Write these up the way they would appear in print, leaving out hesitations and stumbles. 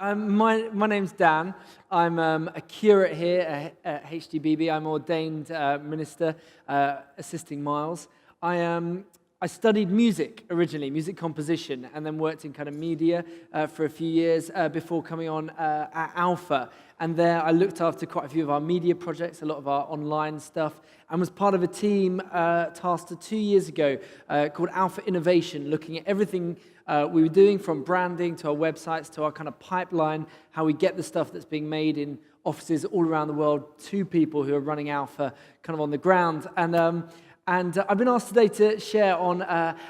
My name's Dan. I'm a curate here at HTBB. I'm ordained minister, assisting Miles. I studied music originally, music composition, and then worked in kind of media for a few years before coming on at Alpha. And there I looked after quite a few of our media projects, a lot of our online stuff, and was part of a team tasked 2 years ago called Alpha Innovation, looking at everything we were doing, from branding to our websites to our kind of pipeline, how we get the stuff that's being made in offices all around the world to people who are running Alpha kind of on the ground. And I've been asked today to share on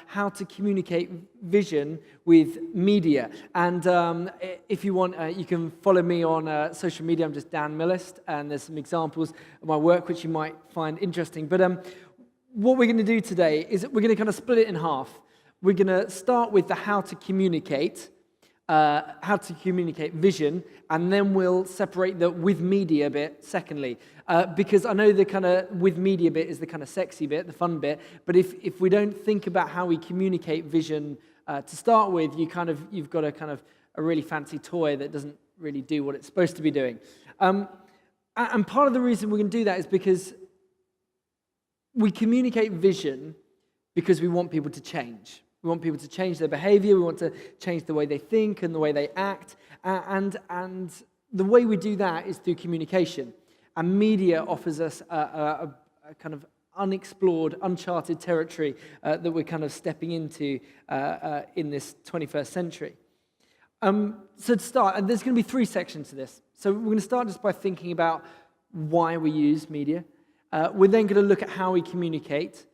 how to communicate vision with media. And if you want, you can follow me on social media. I'm just Dan Millest, and there's some examples of my work which you might find interesting. But what we're going to do today is we're going to kind of split it in half. We're going to start with the how to communicate vision, and then we'll separate the with media bit secondly, because I know the kind of with media bit is the kind of sexy bit, the fun bit, but if we don't think about how we communicate vision to start with, you've got a really fancy toy that doesn't really do what it's supposed to be doing. And part of the reason we're going to do that is because we communicate vision because we want people to change. We want people to change their behavior. We want to change the way they think and the way they act. And the way we do that is through communication. And media offers us a kind of unexplored, uncharted territory that we're kind of stepping into in this 21st century. So to start, and there's going to be 3 sections to this. So we're going to start just by thinking about why we use media. We're then going to look at how we communicate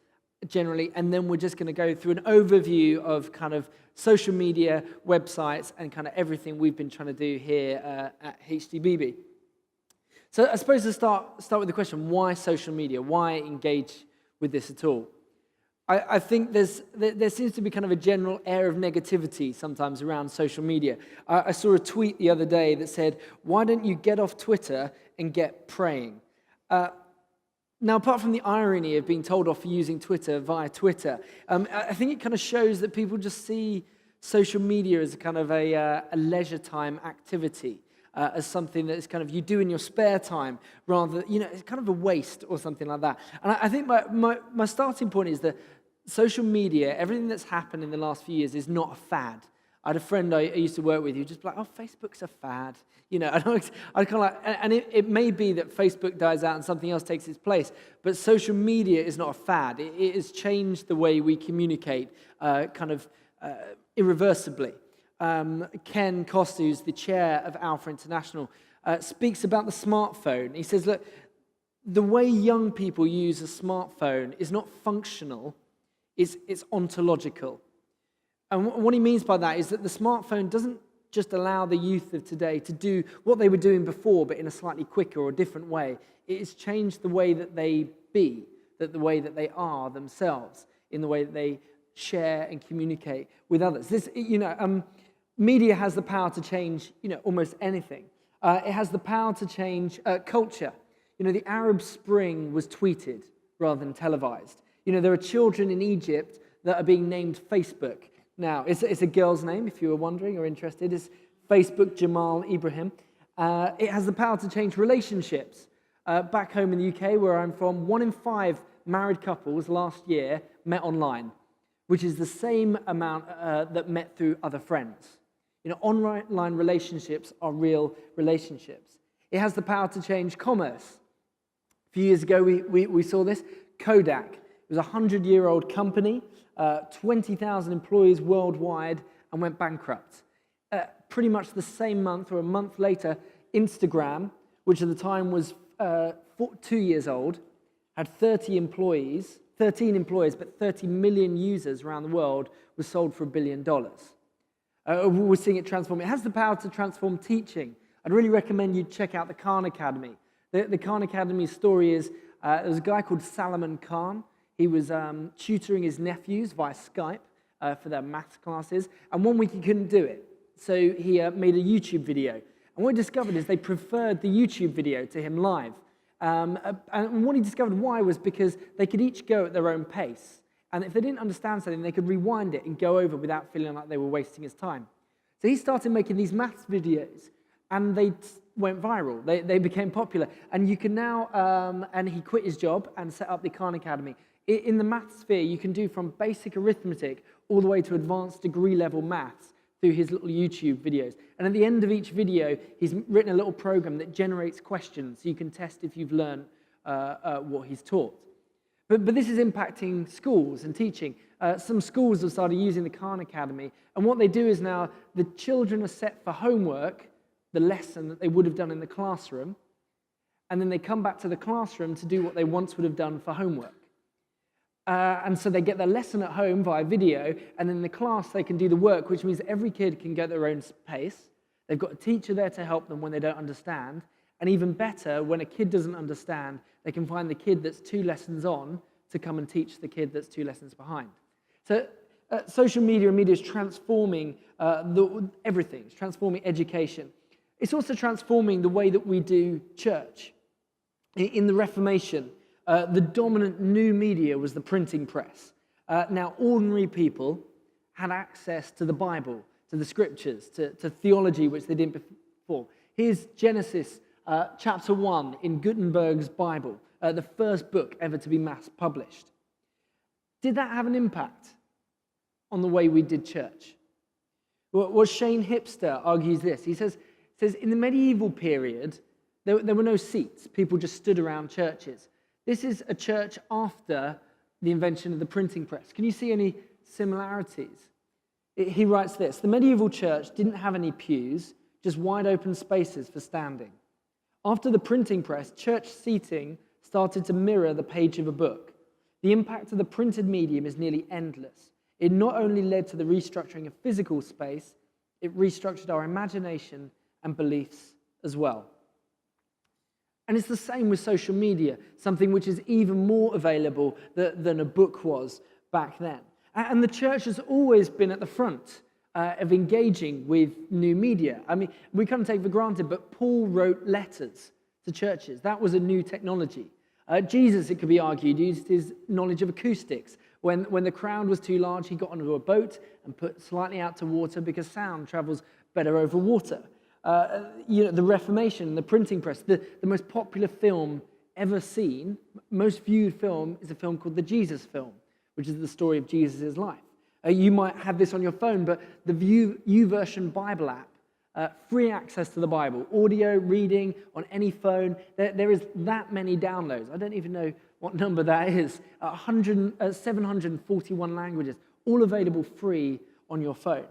generally, and then we're just going to go through an overview of kind of social media, websites, and kind of everything we've been trying to do here at HTBB. So I suppose to start with the question, why social media? Why engage with this at all? I think there seems to be kind of a general air of negativity sometimes around social media. I saw a tweet the other day that said, "Why don't you get off Twitter and get praying?" Now, apart from the irony of being told off for using Twitter via Twitter, I think it kind of shows that people just see social media as a kind of a leisure time activity, as something that is kind of you do in your spare time, rather, it's kind of a waste or something like that. And I think my starting point is that social media, everything that's happened in the last few years is not a fad. I had a friend I used to work with who just like, "Oh, Facebook's a fad." I kind of like, and it may be that Facebook dies out and something else takes its place, but social media is not a fad. It has changed the way we communicate, irreversibly. Ken Costa, who's the chair of Alpha International, speaks about the smartphone. He says, look, the way young people use a smartphone is not functional, it's ontological. And what he means by that is that the smartphone doesn't just allow the youth of today to do what they were doing before, but in a slightly quicker or different way. It has changed the way that they be, the way that they are themselves, in the way that they share and communicate with others. Media has the power to change, almost anything. It has the power to change culture. The Arab Spring was tweeted rather than televised. There are children in Egypt that are being named Facebook. Now, it's a girl's name, if you were wondering or interested. It's Facebook Jamal Ibrahim. It has the power to change relationships. Back home in the UK, where I'm from, 1 in 5 married couples last year met online, which is the same amount that met through other friends. Online relationships are real relationships. It has the power to change commerce. A few years ago, we saw this. Kodak. It was a 100-year-old company, 20,000 employees worldwide, and went bankrupt. Pretty much the same month or a month later, Instagram, which at the time was 2 years old, had 13 employees, but 30 million users around the world, was sold for $1 billion. We're seeing it transform. It has the power to transform teaching. I'd really recommend you check out the Khan Academy. The Khan Academy's story is, there was a guy called Salman Khan. He was tutoring his nephews via Skype for their maths classes, and one week he couldn't do it. So he made a YouTube video. And what he discovered is they preferred the YouTube video to him live. And what he discovered why was because they could each go at their own pace. And if they didn't understand something, they could rewind it and go over without feeling like they were wasting his time. So he started making these maths videos, and they went viral. They became popular. And you can now, and he quit his job and set up the Khan Academy. In the maths sphere, you can do from basic arithmetic all the way to advanced degree level maths through his little YouTube videos. And at the end of each video, he's written a little program that generates questions so you can test if you've learned what he's taught. But this is impacting schools and teaching. Some schools have started using the Khan Academy, and what they do is now the children are set for homework, the lesson that they would have done in the classroom, and then they come back to the classroom to do what they once would have done for homework. And so they get their lesson at home via video, and in the class they can do the work, which means every kid can go at their own pace. They've got a teacher there to help them when they don't understand, and even better, when a kid doesn't understand, they can find the kid that's 2 lessons on to come and teach the kid that's 2 lessons behind. So social media and media is transforming everything. It's transforming education. It's also transforming the way that we do church. In the Reformation, the dominant new media was the printing press. Now, ordinary people had access to the Bible, to the scriptures, to theology, which they didn't before. Here's Genesis chapter 1 in Gutenberg's Bible, the first book ever to be mass published. Did that have an impact on the way we did church? Well, Shane Hipster argues this. He says in the medieval period, there were no seats. People just stood around churches. This is a church after the invention of the printing press. Can you see any similarities? He writes this: the medieval church didn't have any pews, just wide open spaces for standing. After the printing press, church seating started to mirror the page of a book. The impact of the printed medium is nearly endless. It not only led to the restructuring of physical space, it restructured our imagination and beliefs as well. And it's the same with social media, something which is even more available than a book was back then. And the church has always been at the front of engaging with new media. I mean, we kind of take for granted, but Paul wrote letters to churches. That was a new technology. Jesus, it could be argued, used his knowledge of acoustics. When the crowd was too large, he got onto a boat and put slightly out to water because sound travels better over water. The Reformation, the printing press, the most popular film ever seen, most viewed film, is a film called the Jesus film, which is the story of Jesus' life. You might have this on your phone, but the YouVersion Bible app, free access to the Bible, audio, reading on any phone. There is that many downloads. I don't even know what number that is. 741 languages, all available free on your phone.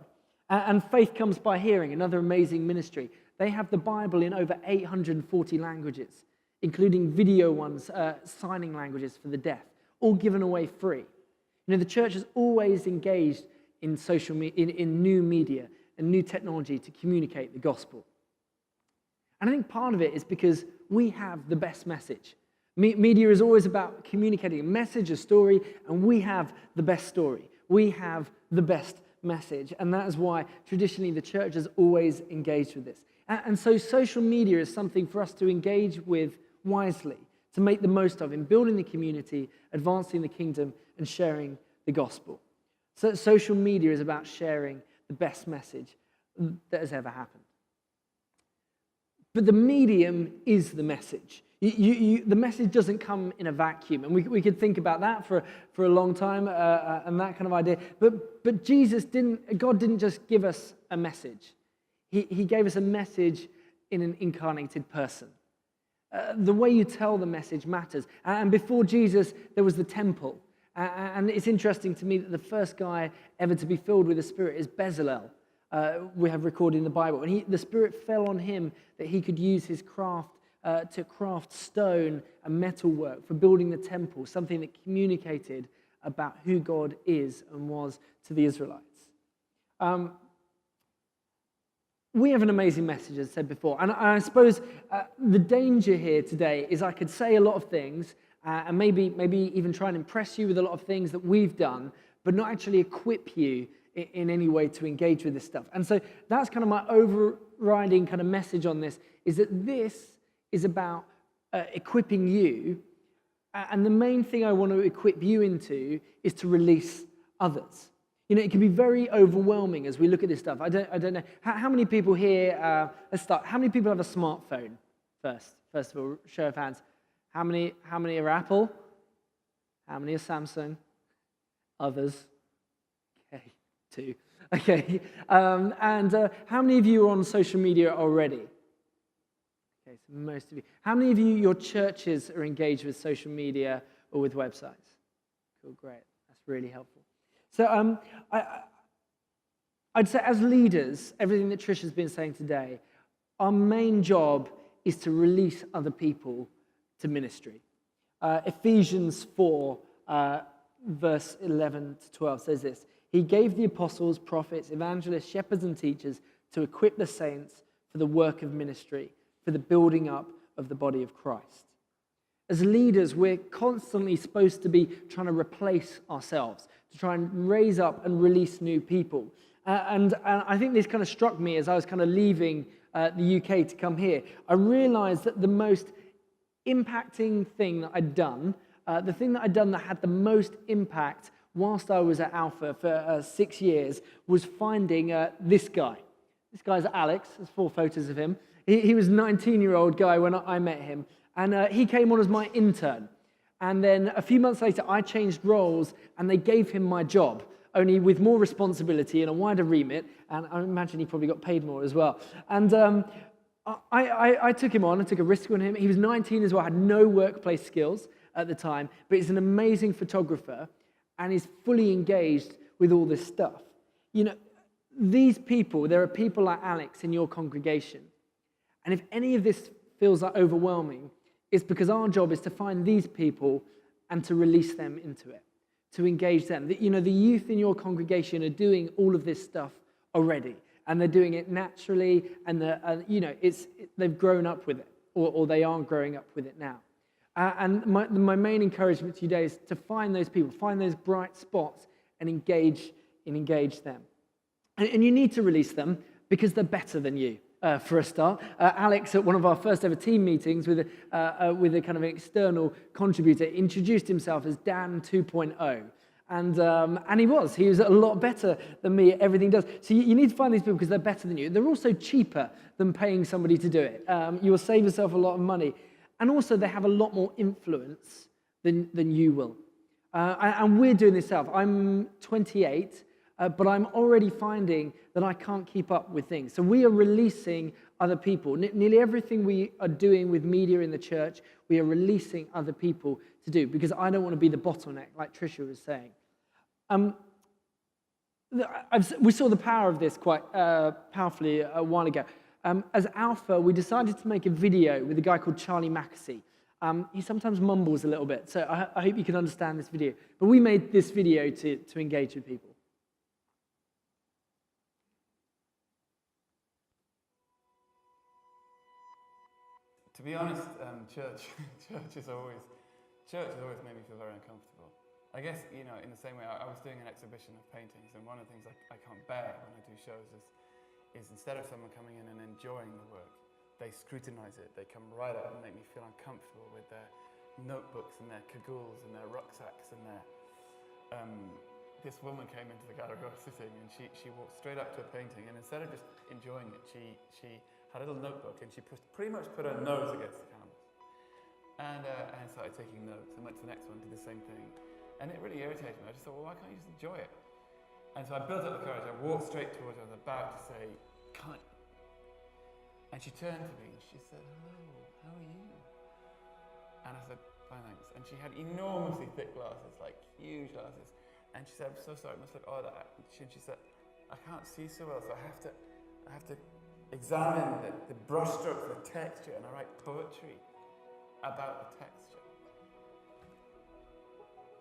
And Faith Comes by Hearing, another amazing ministry. They have the Bible in over 840 languages, including video ones, signing languages for the deaf, all given away free. The church has always engaged in social in new media and new technology to communicate the gospel. And I think part of it is because we have the best message. Media is always about communicating a message, a story, and we have the best story. We have the best message, and that is why traditionally the church has always engaged with this. And so social media is something for us to engage with wisely, to make the most of in building the community, advancing the kingdom, and sharing the gospel. So social media is about sharing the best message that has ever happened. But the medium is the message. The message doesn't come in a vacuum, and we could think about that for a long time and that kind of idea. But God didn't just give us a message. He gave us a message in an incarnated person. The way you tell the message matters. And before Jesus, there was the temple. And it's interesting to me that the first guy ever to be filled with the Spirit is Bezalel. We have recorded in the Bible. And the Spirit fell on him that he could use his craft to craft stone and metal work for building the temple, something that communicated about who God is and was to the Israelites. We have an amazing message, as I said before, and I suppose the danger here today is I could say a lot of things and maybe even try and impress you with a lot of things that we've done, but not actually equip you in any way to engage with this stuff. And so that's kind of my overriding kind of message on this, is that this is about equipping you, and the main thing I want to equip you into is to release others. You know, it can be very overwhelming as we look at this stuff. I don't know. How many people here, let's start. How many people have a smartphone first? First of all, show of hands. How many are Apple? How many are Samsung? Others? Okay, 2. Okay. How many of you are on social media already? Okay, so most of you. How many of you, your churches, are engaged with social media or with websites? Cool, great. That's really helpful. So I'd say as leaders, everything that Trish has been saying today, our main job is to release other people to ministry. Ephesians 4, verse 11 to 12 says this: He gave the apostles, prophets, evangelists, shepherds, and teachers to equip the saints for the work of ministry, for the building up of the body of Christ. As leaders, we're constantly supposed to be trying to replace ourselves, to try and raise up and release new people. And I think this kind of struck me as I was kind of leaving the UK to come here. I realized that the most impacting thing that I'd done, the thing that I'd done that had the most impact whilst I was at Alpha for 6 years, was finding this guy. This guy's Alex. There's 4 photos of him. He was a 19-year-old guy when I met him. And he came on as my intern. And then a few months later, I changed roles, and they gave him my job, only with more responsibility and a wider remit. And I imagine he probably got paid more as well. And I took him on. I took a risk on him. He was 19 as well, had no workplace skills at the time, but he's an amazing photographer, and he's fully engaged with all this stuff. You know, these people, there are people like Alex in your congregation. And if any of this feels like overwhelming, it's because our job is to find these people and to release them into it, to engage them. You know, the youth in your congregation are doing all of this stuff already, and they're doing it naturally, and they've grown up with it, or they are growing up with it now. And my main encouragement to you today is to find those people, find those bright spots, and engage them. And you need to release them because they're better than you. For a start, Alex, at one of our first ever team meetings with a kind of an external contributor, introduced himself as Dan 2.0. And he was a lot better than me at everything he does. So you need to find these people because they're better than you. They're also cheaper than paying somebody to do it. You will save yourself a lot of money. And also they have a lot more influence than you will. And we're doing this stuff. I'm 28. But I'm already finding that I can't keep up with things. So we are releasing other people. Nearly everything we are doing with media in the church, we are releasing other people to do, because I don't want to be the bottleneck, like Tricia was saying. We saw the power of this quite powerfully a while ago. As Alpha, we decided to make a video with a guy called Charlie Mackesy. He sometimes mumbles a little bit, so I hope you can understand this video. But we made this video to engage with people. To be honest, church has always made me feel very uncomfortable. I guess, you know, in the same way, I was doing an exhibition of paintings, and one of the things I can't bear when I do shows is instead of someone coming in and enjoying the work, they scrutinize it. They come right up and make me feel uncomfortable with their notebooks and their cagoules and their rucksacks and their... This woman came into the gallery I was sitting, and she walked straight up to a painting, and instead of just enjoying it, she had a little notebook, and she pretty much put her nose against the canvas and started taking notes, and went to the next one, did the same thing. And it really irritated me. I just thought, well, why can't you just enjoy it? And so I built up the courage. I walked straight towards her. I was about to say, can't you? And she turned to me and she said, hello, how are you? And I said, fine, thanks. And she had enormously thick glasses, like huge glasses. And she said, I'm so sorry, it must look odd. And she said, I can't see so well, so I have to examine the brushstrokes, the texture, and I write poetry about the texture.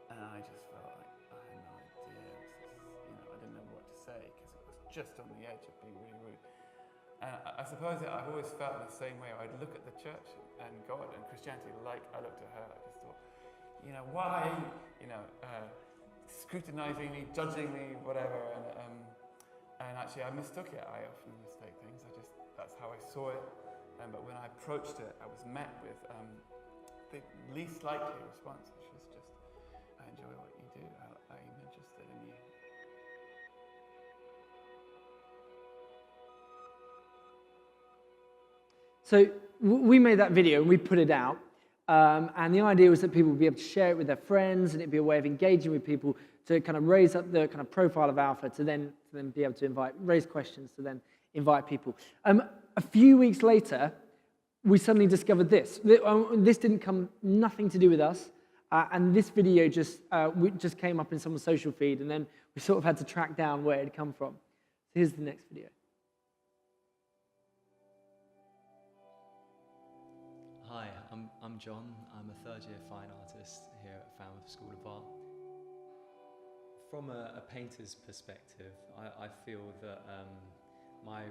And I just felt like I had no idea. I didn't know what to say because it was just on the edge of being really rude. And I suppose that I've always felt in the same way. I'd look at the church and God and Christianity like I looked at her. I just thought, why, scrutinizing me, judging me, whatever. And actually, I mistook it. I often mistake things. That's how I saw it. But when I approached it, I was met with the least likely response, which was just, I enjoy what you do. I'm interested in you. So we made that video and we put it out. And the idea was that people would be able to share it with their friends, and it'd be a way of engaging with people to kind of raise up the kind of profile of Alpha to then be able to raise questions to then invite people. A few weeks later, we suddenly discovered this. This didn't come, nothing to do with us. And this video just came up in someone's social feed, and then we sort of had to track down where it had come from. So here's the next video. Hi, I'm John. I'm a third-year fine artist here at Falmouth School of Art. From a painter's perspective, I feel that my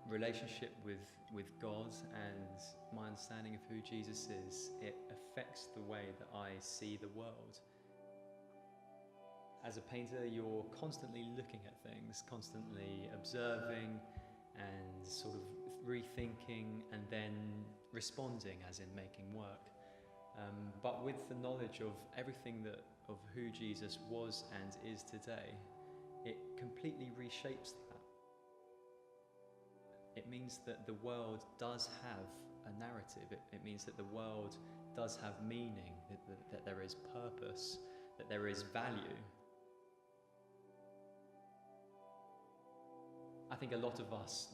relationship with God and my understanding of who Jesus is, it affects the way that I see the world. As a painter, you're constantly looking at things, constantly observing and sort of rethinking and then responding, as in making work. But with the knowledge of everything of who Jesus was and is today, it completely reshapes that. It means that the world does have a narrative. It means that the world does have meaning, that there is purpose, that there is value. I think a lot of us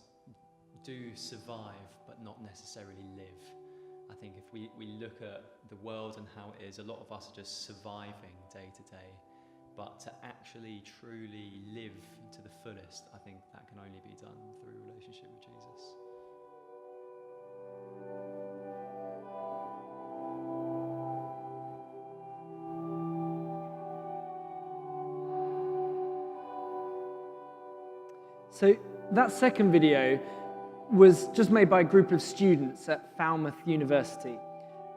do survive, but not necessarily live. I think if we look at the world and how it is, a lot of us are just surviving day to day. But to actually, truly live to the fullest, I think that can only be done through a relationship with Jesus. So that second video was just made by a group of students at Falmouth University.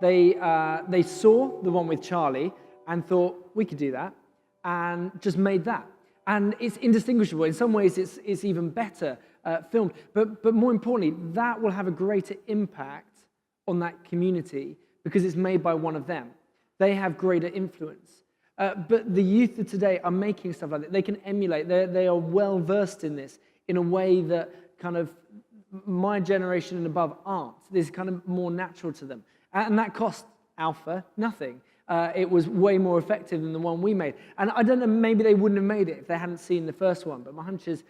They saw the one with Charlie and thought, we could do that, and just made that. And it's indistinguishable. In some ways, it's even better filmed. But more importantly, that will have a greater impact on that community because it's made by one of them. They have greater influence. But the youth of today are making stuff like that. They can emulate. They are well versed in this in a way that kind of my generation and above aren't. This is kind of more natural to them. And that cost Alpha nothing. It was way more effective than the one we made. And I don't know, maybe they wouldn't have made it if they hadn't seen the first one, but my hunch is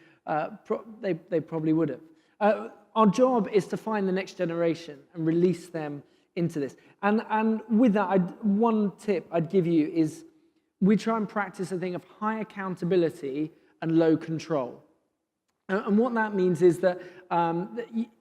they probably would have. Our job is to find the next generation and release them into this. And with that, one tip I'd give you is we try and practice a thing of high accountability and low control. And what that means is that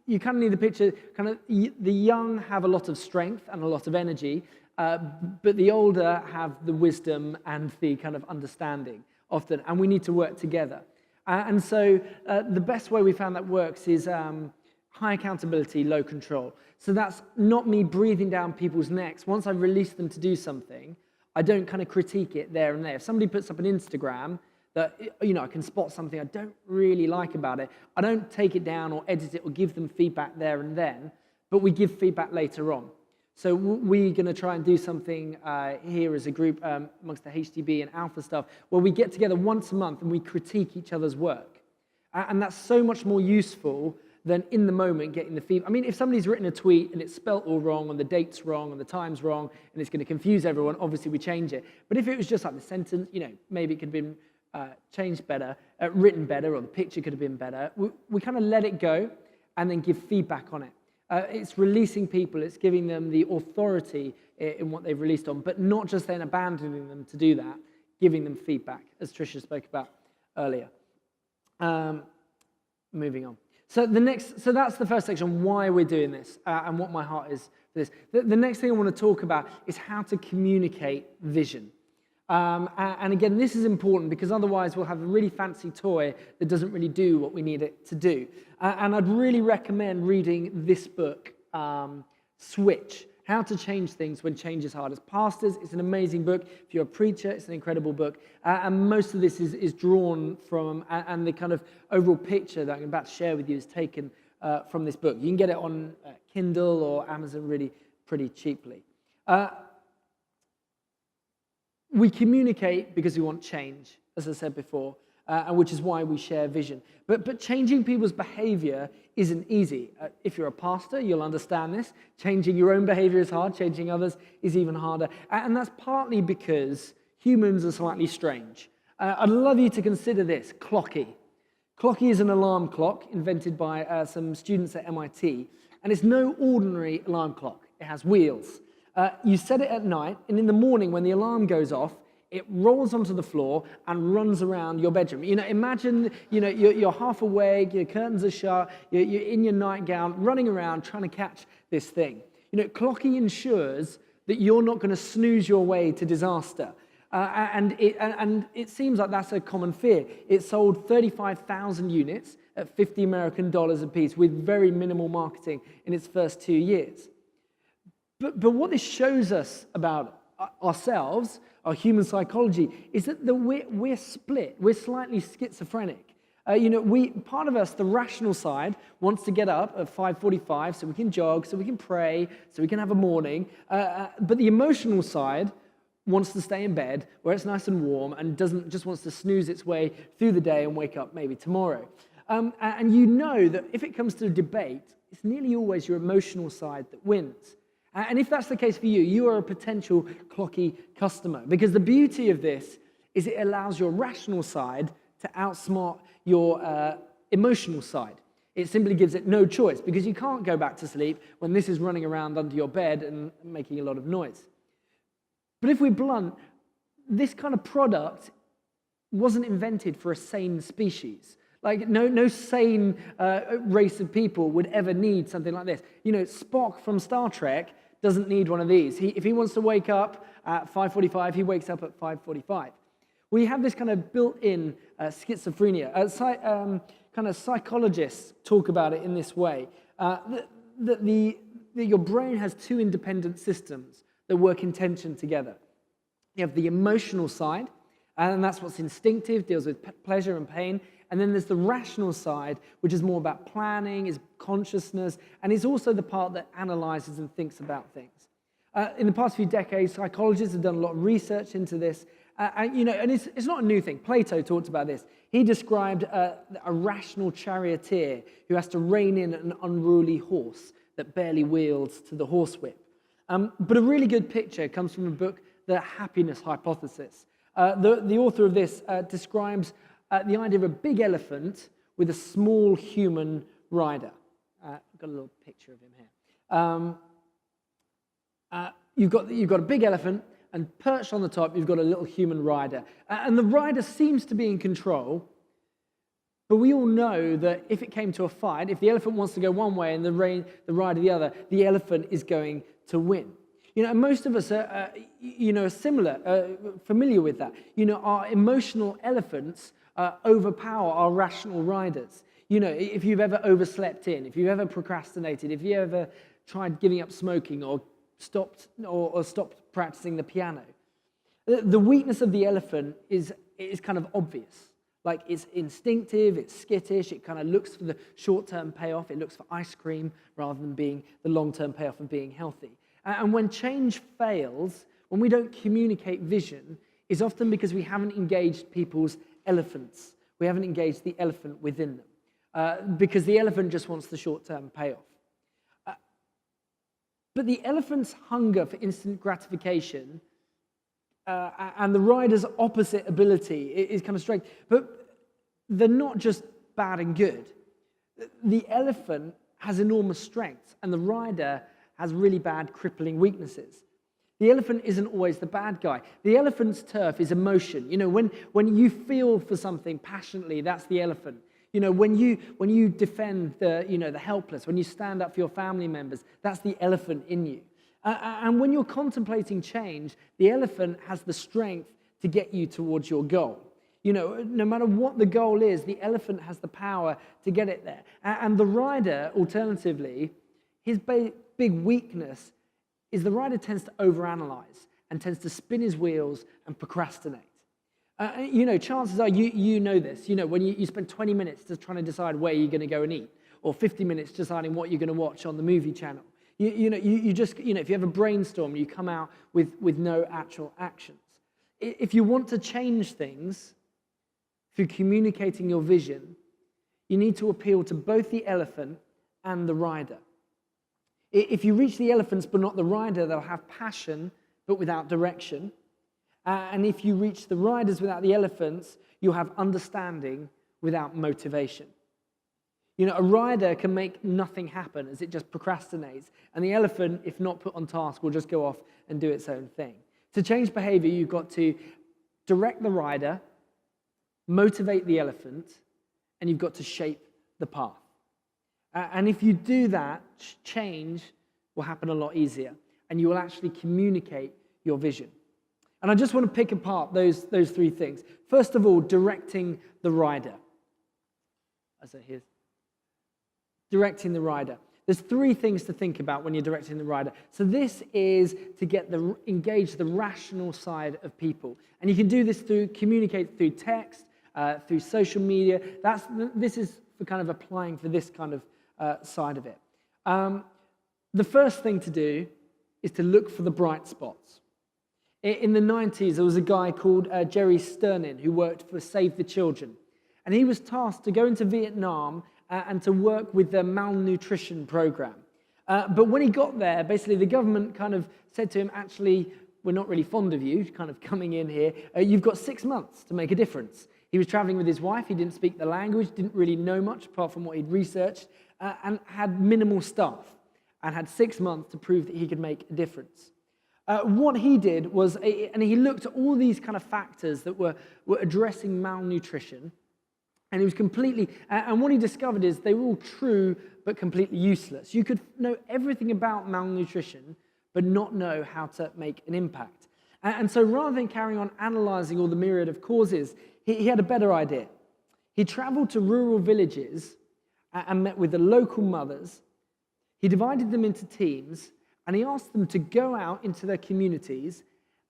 you kind of need the picture, kind of the young have a lot of strength and a lot of energy, but the older have the wisdom and the kind of understanding often, and we need to work together. And so the best way we found that works is high accountability, low control. So that's not me breathing down people's necks. Once I've released them to do something, I don't kind of critique it there and there. If somebody puts up an Instagram that, I can spot something I don't really like about it, I don't take it down or edit it or give them feedback there and then, but we give feedback later on. So we're going to try and do something here as a group amongst the HTB and Alpha stuff, where we get together once a month and we critique each other's work. And that's so much more useful than in the moment getting the feedback. I mean, if somebody's written a tweet and it's spelt all wrong and the date's wrong and the time's wrong and it's going to confuse everyone, obviously we change it. But if it was just like the sentence, maybe it could have been changed better, written better, or the picture could have been better, we kind of let it go and then give feedback on it. It's releasing people, it's giving them the authority in what they've released on, but not just then abandoning them to do that, giving them feedback, as Tricia spoke about earlier. Moving on. So that's the first section, why we're doing this, and what my heart is for this. The next thing I want to talk about is how to communicate vision. And again, this is important because otherwise we'll have a really fancy toy that doesn't really do what we need it to do. And I'd really recommend reading this book, Switch, How to Change Things When Change is Hard. As pastors, it's an amazing book. If you're a preacher, it's an incredible book. And most of this is drawn from, and the kind of overall picture that I'm about to share with you is taken from this book. You can get it on Kindle or Amazon really pretty cheaply. We communicate because we want change, as I said before. and which is why we share vision. But changing people's behavior isn't easy. If you're a pastor, you'll understand this. Changing your own behavior is hard. Changing others is even harder. And that's partly because humans are slightly strange. I'd love you to consider this, Clocky. Clocky is an alarm clock invented by some students at MIT, and it's no ordinary alarm clock. It has wheels. You set it at night, and in the morning when the alarm goes off, it rolls onto the floor and runs around your bedroom. Imagine, you're half awake, your curtains are shut, you're in your nightgown, running around trying to catch this thing. Clocky ensures that you're not going to snooze your way to disaster. And it seems like that's a common fear. It sold 35,000 units at $50 American a piece with very minimal marketing in its first 2 years. But what this shows us about ourselves, our human psychology, is that we're split. We're slightly schizophrenic. Part of us, the rational side, wants to get up at 5:45 so we can jog, so we can pray, so we can have a morning. But the emotional side wants to stay in bed where it's nice and warm and just wants to snooze its way through the day and wake up maybe tomorrow. And you know that if it comes to a debate, it's nearly always your emotional side that wins. And if that's the case for you, you are a potential Clocky customer, because the beauty of this is it allows your rational side to outsmart your emotional side. It simply gives it no choice, because you can't go back to sleep when this is running around under your bed and making a lot of noise. But if we're blunt, this kind of product wasn't invented for a sane species. Like, no sane race of people would ever need something like this. Spock from Star Trek doesn't need one of these. If he wants to wake up at 5:45, he wakes up at 5:45. We have this kind of built-in schizophrenia. Kind of psychologists talk about it in this way, that your brain has two independent systems that work in tension together. You have the emotional side, and that's what's instinctive, deals with pleasure and pain. And then there's the rational side, which is more about planning, is consciousness, and is also the part that analyzes and thinks about things. In the past few decades, psychologists have done a lot of research into this, and it's not a new thing. Plato talked about this. He described a rational charioteer who has to rein in an unruly horse that barely wields to the horsewhip. But a really good picture comes from a book, The Happiness Hypothesis. The author of this describes the idea of a big elephant with a small human rider. I've got a little picture of him here. You've got a big elephant, and perched on the top, you've got a little human rider. And the rider seems to be in control, but we all know that if it came to a fight, if the elephant wants to go one way and the rider the other, the elephant is going to win. And most of us are, familiar with that. Our emotional elephants overpower our rational riders. If you've ever overslept in, if you've ever procrastinated, if you ever tried giving up smoking or stopped practicing the piano, the weakness of the elephant is kind of obvious. Like, it's instinctive, it's skittish, it kind of looks for the short-term payoff, it looks for ice cream rather than being the long-term payoff of being healthy. And when change fails, when we don't communicate vision, is often because we haven't engaged people's elephants. We haven't engaged the elephant within them, because the elephant just wants the short-term payoff. But the elephant's hunger for instant gratification and the rider's opposite ability is kind of strange. But they're not just bad and good. The elephant has enormous strengths, and the rider has really bad, crippling weaknesses. The elephant isn't always the bad guy. The elephant's turf is emotion. When you feel for something passionately, that's the elephant. When you defend the helpless, when you stand up for your family members, that's the elephant in you. And when you're contemplating change, the elephant has the strength to get you towards your goal. No matter what the goal is, the elephant has the power to get it there. And the rider, alternatively, his big weakness is the rider tends to overanalyze and tends to spin his wheels and procrastinate. Chances are you know this. When you spend 20 minutes just trying to decide where you're going to go and eat, or 50 minutes deciding what you're going to watch on the movie channel. If you have a brainstorm, you come out with no actual actions. If you want to change things, through communicating your vision, you need to appeal to both the elephant and the rider. If you reach the elephants but not the rider, they'll have passion but without direction. And if you reach the riders without the elephants, you'll have understanding without motivation. You know, a rider can make nothing happen as it just procrastinates. And the elephant, if not put on task, will just go off and do its own thing. To change behavior, you've got to direct the rider, motivate the elephant, and you've got to shape the path. And if you do that, change will happen a lot easier, and you will actually communicate your vision. And I just want to pick apart those three things. First of all, directing the rider. Directing the rider. There's three things to think about when you're directing the rider. So this is to engage the rational side of people. And you can do this communicate through text, through social media. This is for kind of applying for this kind of side of it. The first thing to do is to look for the bright spots. In the 90s, there was a guy called Jerry Sternin who worked for Save the Children. And he was tasked to go into Vietnam and to work with the malnutrition program. But when he got there, basically the government kind of said to him, actually, we're not really fond of you, kind of coming in here. You've got 6 months to make a difference. He was traveling with his wife. He didn't speak the language, didn't really know much apart from what he'd researched, and had minimal staff, and had 6 months to prove that he could make a difference. What he did was, and he looked at all these kind of factors that were addressing malnutrition, and he was completely, and what he discovered is they were all true but completely useless. You could know everything about malnutrition, but not know how to make an impact. And so rather than carrying on analyzing all the myriad of causes, he had a better idea. He traveled to rural villages and met with the local mothers. He divided them into teams, and he asked them to go out into their communities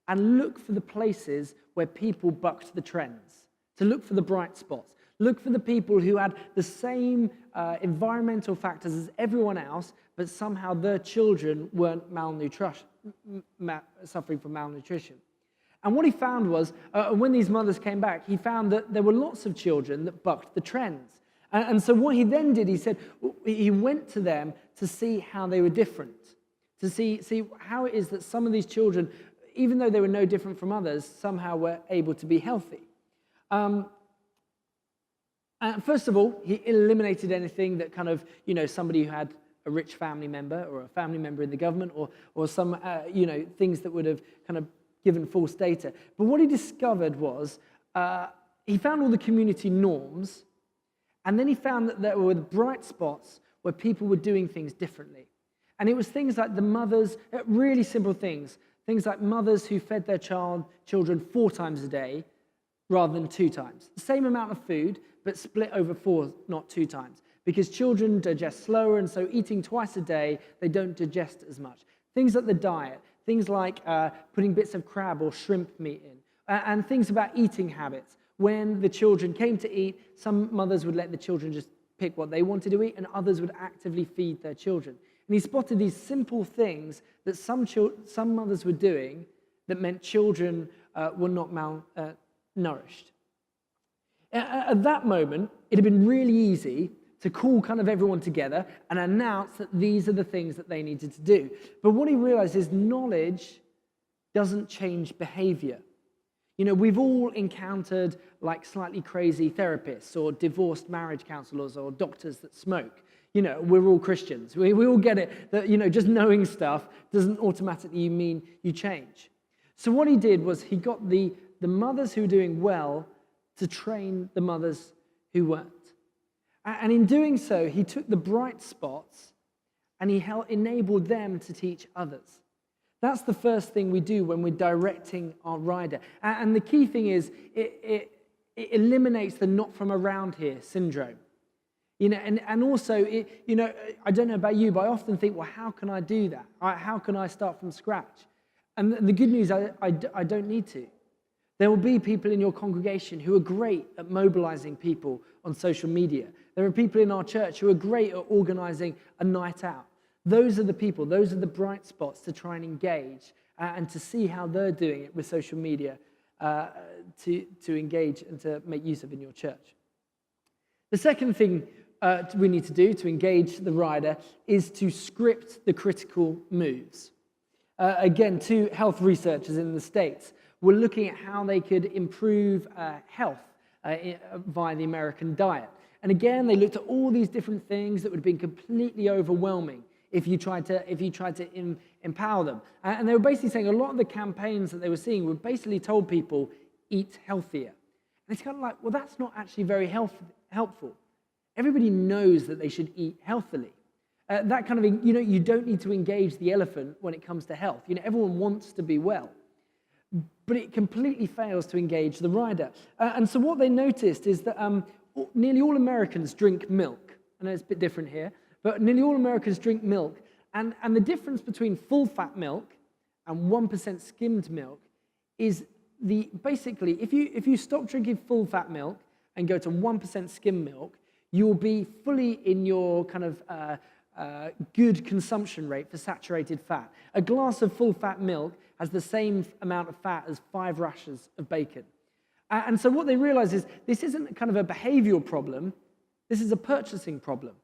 and look for the places where people bucked the trends, to look for the bright spots, look for the people who had the same environmental factors as everyone else, but somehow their children weren't suffering from malnutrition. And what he found was, when these mothers came back, he found that there were lots of children that bucked the trends. And so what he then did, he said, he went to them to see how they were different, to see how it is that some of these children, even though they were no different from others, somehow were able to be healthy. First of all, he eliminated anything that kind of, somebody who had a rich family member or a family member in the government or some, things that would have kind of given false data. But what he discovered was he found all the community norms, and then he found that there were bright spots where people were doing things differently. And it was things like the mothers, really simple things like mothers who fed their children 4 times a day rather than 2 times. The same amount of food, but split over 4, not 2 times. Because children digest slower, and so eating twice a day, they don't digest as much. Things like the diet, things like putting bits of crab or shrimp meat in, and things about eating habits. When the children came to eat, some mothers would let the children just pick what they wanted to eat, and others would actively feed their children. And he spotted these simple things that some mothers were doing that meant children were not malnourished. At that moment, it had been really easy to call kind of everyone together and announce that these are the things that they needed to do. But what he realized is knowledge doesn't change behavior. We've all encountered like slightly crazy therapists or divorced marriage counselors or doctors that smoke. We're all Christians. We all get it that, just knowing stuff doesn't automatically mean you change. So what he did was he got the mothers who were doing well to train the mothers who weren't. And in doing so, he took the bright spots and he enabled them to teach others. That's the first thing we do when we're directing our rider. And the key thing is it eliminates the not from around here syndrome. And also, I don't know about you, but I often think, well, how can I do that? How can I start from scratch? And the good news, I don't need to. There will be people in your congregation who are great at mobilizing people on social media. There are people in our church who are great at organizing a night out. Those are the people, those are the bright spots to try and engage and to see how they're doing it with social media to engage and to make use of in your church. The second thing we need to do to engage the rider is to script the critical moves. Again, two health researchers in the States were looking at how they could improve health via the American diet. And again, they looked at all these different things that would have been completely overwhelming if you tried to empower them. And they were basically saying a lot of the campaigns that they were seeing were basically told people, eat healthier. And it's kind of like, well, that's not actually very helpful. Everybody knows that they should eat healthily. That kind of, you don't need to engage the elephant when it comes to health. Everyone wants to be well. But it completely fails to engage the rider. And so what they noticed is that nearly all Americans drink milk. I know it's a bit different here, but nearly all Americans drink milk. And the difference between full-fat milk and 1% skimmed milk is basically, if you stop drinking full-fat milk and go to 1% skim milk, you will be fully in your kind of good consumption rate for saturated fat. A glass of full-fat milk has the same amount of fat as 5 rashers of bacon. And so what they realize is this isn't kind of a behavioral problem, this is a purchasing problem.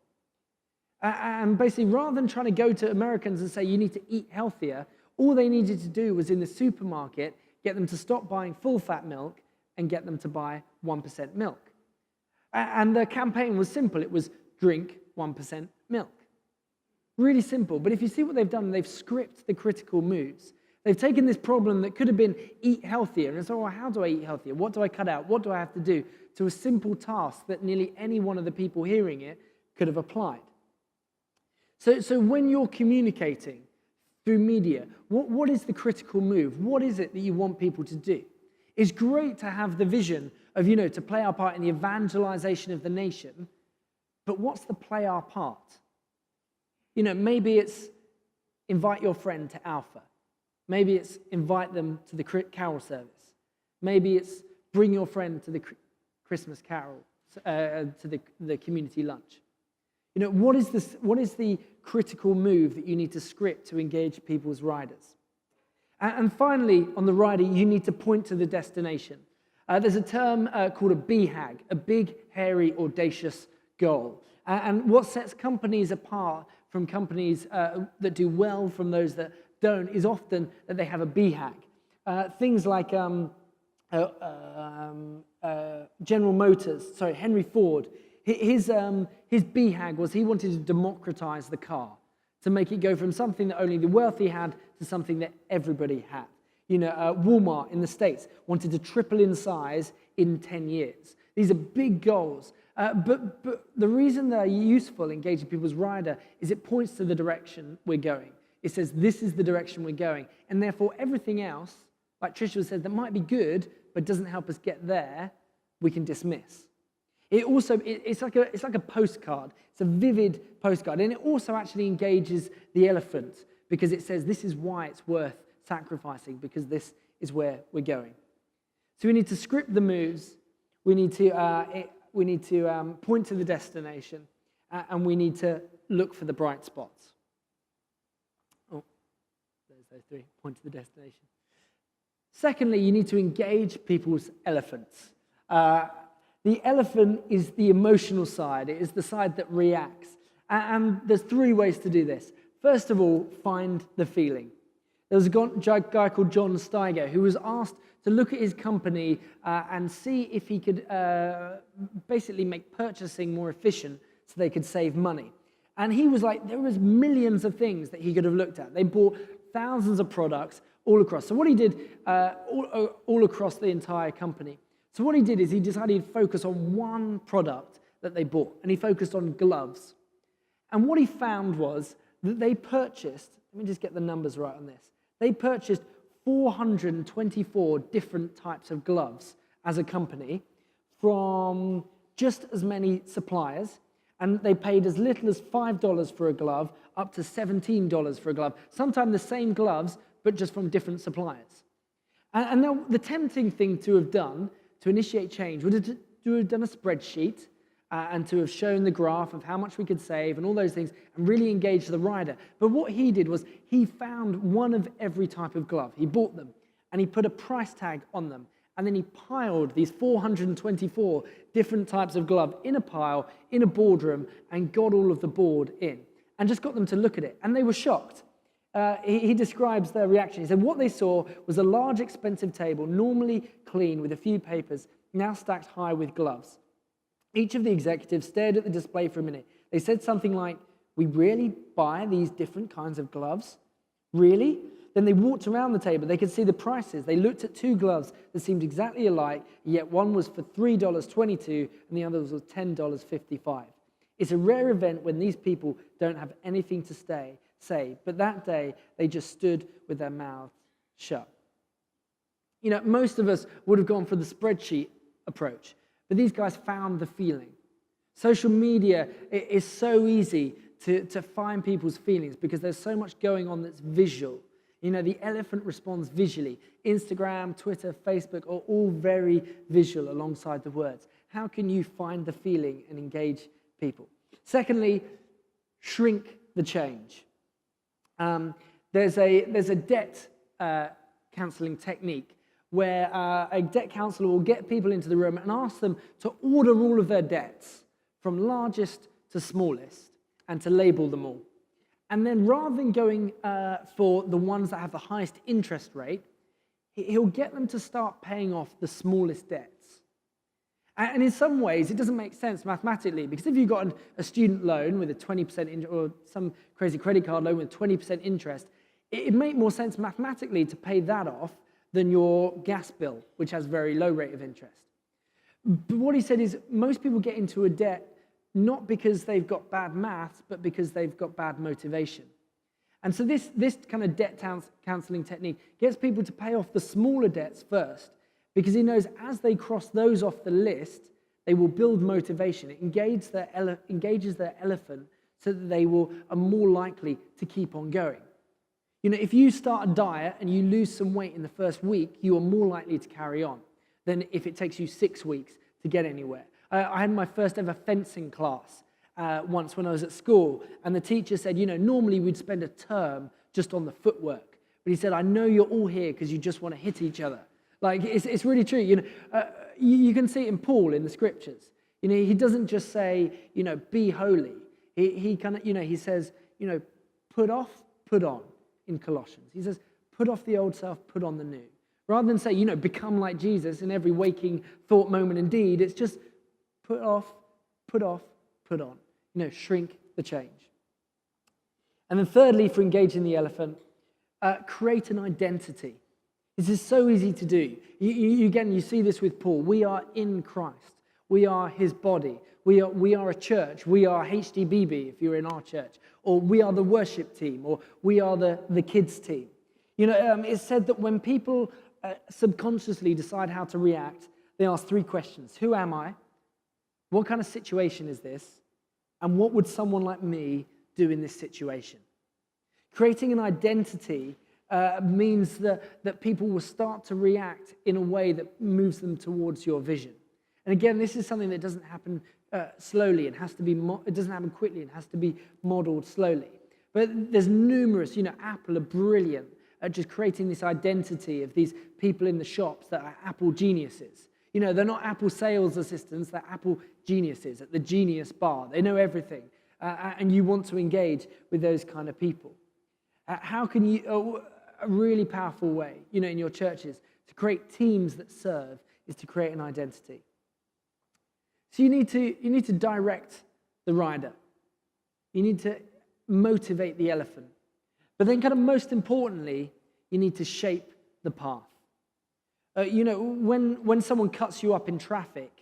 And basically, rather than trying to go to Americans and say you need to eat healthier, all they needed to do was in the supermarket, get them to stop buying full-fat milk and get them to buy 1% milk. And the campaign was simple. It was drink 1% milk. Really simple. But if you see what they've done, they've scripted the critical moves. They've taken this problem that could have been eat healthier and said, well, how do I eat healthier? What do I cut out? What do I have to do? To a simple task that nearly any one of the people hearing it could have applied. So when you're communicating through media, what is the critical move? What is it that you want people to do? It's great to have the vision of, to play our part in the evangelization of the nation, but what's the play our part? Maybe it's invite your friend to Alpha. Maybe it's invite them to the carol service. Maybe it's bring your friend to the Christmas carol, to the community lunch. What is the critical move that you need to script to engage people's riders? And finally, on the rider, you need to point to the destination. There's a term called a BHAG, a big, hairy, audacious goal. And what sets companies apart from companies that do well from those that don't is often that they have a BHAG. Things like General Motors, Henry Ford, his BHAG was he wanted to democratize the car, to make it go from something that only the wealthy had to something that everybody had. Walmart in the States wanted to triple in size in 10 years. These are big goals. But the reason they're useful engaging people's rider is it points to the direction we're going. It says this is the direction we're going. And therefore everything else, like Tricia said, that might be good but doesn't help us get there, we can dismiss. It's like a postcard. It's a vivid postcard. And it also actually engages the elephant because it says this is why it's worth sacrificing, because this is where we're going. So we need to script the moves. We need to point to the destination, and we need to look for the bright spots. Oh, there's those three. Point to the destination. Secondly, you need to engage people's elephants. The elephant is the emotional side. It is the side that reacts. And there's 3 ways to do this. First of all, find the feeling. There was a guy called John Steiger who was asked to look at his company and see if he could basically make purchasing more efficient so they could save money. And he was like, there was millions of things that he could have looked at. They bought thousands of products all across. So what he did all across the entire company. So what he did is he decided to focus on one product that they bought, and he focused on gloves. And what he found was that they purchased, let me just get the numbers right on this, they purchased 424 different types of gloves as a company from just as many suppliers, and they paid as little as $5 for a glove up to $17 for a glove. Sometimes the same gloves, but just from different suppliers. And now the tempting thing to have done to initiate change would have to have done a spreadsheet and to have shown the graph of how much we could save and all those things and really engage the rider. But what he did was he found one of every type of glove. He bought them and he put a price tag on them. And then he piled these 424 different types of glove in a pile, in a boardroom, and got all of the board in, and just got them to look at it. And they were shocked. He describes their reaction. He said what they saw was a large, expensive table, normally clean with a few papers, now stacked high with gloves. Each of the executives stared at the display for a minute. They said something like, "We really buy these different kinds of gloves? Really?" Then they walked around the table. They could see the prices. They looked at two gloves that seemed exactly alike, yet one was for $3.22 and the other was $10.55. It's a rare event when these people don't have anything to say, but that day they just stood with their mouths shut. You know, most of us would have gone for the spreadsheet approach, but these guys found the feeling. Social media is so easy to find people's feelings because there's so much going on that's visual. You know, the elephant responds visually. Instagram, Twitter, Facebook are all very visual alongside the words. How can you find the feeling and engage people? Secondly, shrink the change. There's a debt counseling technique where a debt counselor will get people into the room and ask them to order all of their debts from largest to smallest and to label them all. And then rather than going for the ones that have the highest interest rate, he'll get them to start paying off the smallest debts. And in some ways, it doesn't make sense mathematically, because if you've got a student loan with a 20% or some crazy credit card loan with 20% interest, it'd make more sense mathematically to pay that off than your gas bill, which has very low rate of interest. But what he said is most people get into a debt not because they've got bad maths, but because they've got bad motivation. And so this kind of debt counseling technique gets people to pay off the smaller debts first, because he knows as they cross those off the list, they will build motivation. It engages their elephant so that they are more likely to keep on going. You know, if you start a diet and you lose some weight in the first week, you are more likely to carry on than if it takes you 6 weeks to get anywhere. I had my first ever fencing class once when I was at school, and the teacher said, you know, normally we'd spend a term just on the footwork, but he said, I know you're all here because you just want to hit each other. Like, it's really true. You know, you can see it in Paul in the scriptures. You know, he doesn't just say, you know, be holy. He kind of, you know, he says, you know, put off, put on in Colossians. He says, put off the old self, put on the new. Rather than say, you know, become like Jesus in every waking thought, moment, and deed, it's just put off, put off, put on. You know, shrink the change. And then thirdly, for engaging the elephant, create an identity. This is so easy to do. Again, you see this with Paul. We are in Christ. We are his body. We are a church. We are HDBB if you're in our church. Or we are the worship team. Or we are the kids team. You know, it's said that when people subconsciously decide how to react, they ask 3 questions. Who am I? What kind of situation is this? And what would someone like me do in this situation? Creating an identity means that people will start to react in a way that moves them towards your vision. And again, this is something that doesn't happen slowly. It doesn't happen quickly. It has to be modeled slowly. But there's numerous, you know, Apple are brilliant at just creating this identity of these people in the shops that are Apple geniuses. You know, they're not Apple sales assistants, they're Apple geniuses at the Genius Bar. They know everything, and you want to engage with those kind of people. How can you, a really powerful way, you know, in your churches, to create teams that serve is to create an identity. So you need to direct the rider. You need to motivate the elephant. But then kind of most importantly, you need to shape the path. You know, when someone cuts you up in traffic,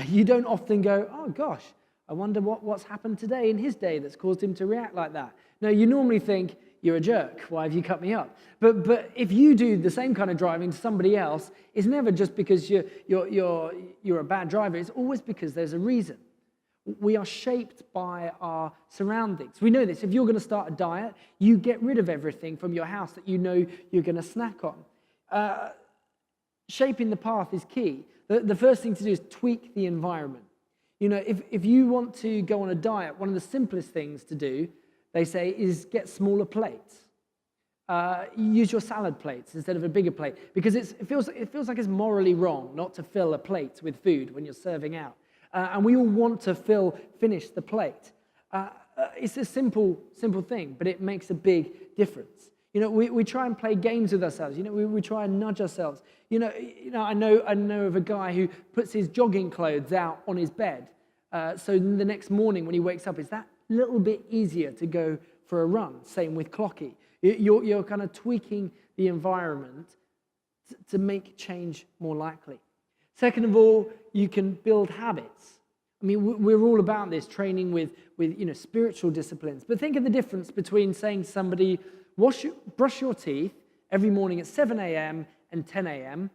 you don't often go, oh gosh, I wonder what's happened today in his day that's caused him to react like that. No, you normally think, you're a jerk, why have you cut me up? But if you do the same kind of driving to somebody else, it's never just because you're a bad driver, it's always because there's a reason. We are shaped by our surroundings. We know this. If you're going to start a diet, you get rid of everything from your house that you know you're going to snack on. Shaping the path is key. The first thing to do is tweak the environment. You know, if you want to go on a diet, one of the simplest things to do, they say, is get smaller plates. use your salad plates instead of a bigger plate, because it feels like it's morally wrong not to fill a plate with food when you're serving out. And we all want to finish the plate. It's a simple thing, but it makes a big difference. We try and play games with ourselves. We try and nudge ourselves. I know of a guy who puts his jogging clothes out on his bed, so the next morning when he wakes up, it's that little bit easier to go for a run. Same with Clocky. You're kind of tweaking the environment to make change more likely. Second of all, you can build habits. I mean, we're all about this, training with spiritual disciplines. But think of the difference between saying to somebody, brush your teeth every morning at 7 a.m. and 10 a.m.,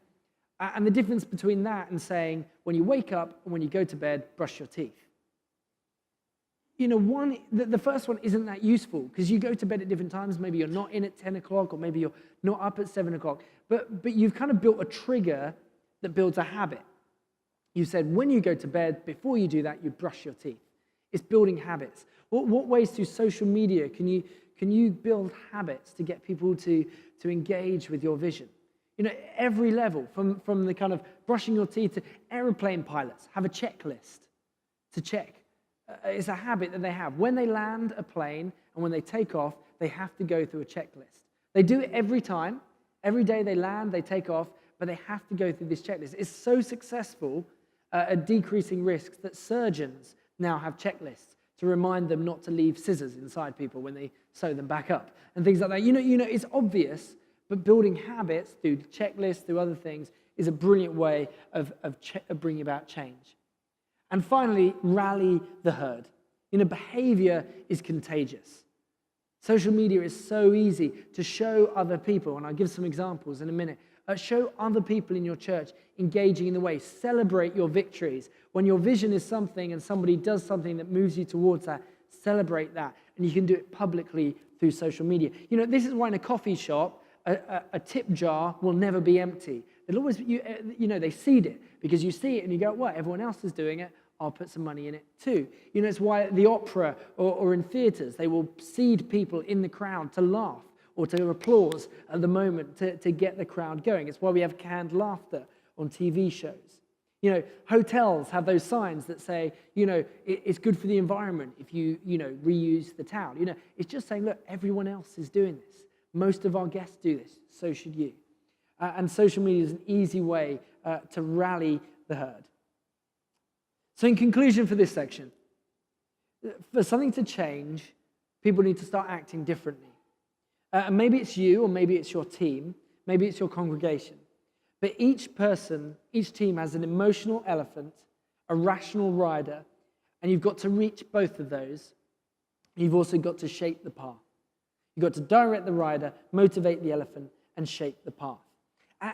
and the difference between that and saying, when you wake up and when you go to bed, brush your teeth. The first one isn't that useful because you go to bed at different times. Maybe you're not in at 10 o'clock, or maybe you're not up at 7 o'clock. But you've kind of built a trigger that builds a habit. You said when you go to bed, before you do that, you brush your teeth. It's building habits. What ways through social media can you build habits to get people to engage with your vision? Every level, from the kind of brushing your teeth to aeroplane pilots, have a checklist to check. It's a habit that they have. When they land a plane and when they take off, they have to go through a checklist. They do it every time. Every day they land, they take off, but they have to go through this checklist. It's so successful at decreasing risks that surgeons now have checklists to remind them not to leave scissors inside people when they sew them back up and things like that. It's obvious, but building habits through checklists, through other things, is a brilliant way of bringing about change. And finally, rally the herd. Behavior is contagious. Social media is so easy to show other people, and I'll give some examples in a minute. Show other people in your church engaging in the way. Celebrate your victories. When your vision is something and somebody does something that moves you towards that, celebrate that. And you can do it publicly through social media. This is why in a coffee shop, a tip jar will never be empty. They'll always, they seed it because you see it and you go, well, everyone else is doing it. I'll put some money in it too. It's why at the opera or in theatres, they will seed people in the crowd to laugh or to applause at the moment to get the crowd going. It's why we have canned laughter on TV shows. Hotels have those signs that say, it's good for the environment if you reuse the towel. It's just saying, look, everyone else is doing this. Most of our guests do this, so should you. And social media is an easy way to rally the herd. So in conclusion for this section, for something to change, people need to start acting differently. And maybe it's you, or maybe it's your team, maybe it's your congregation. But each team has an emotional elephant, a rational rider, and you've got to reach both of those. You've also got to shape the path. You've got to direct the rider, motivate the elephant, and shape the path.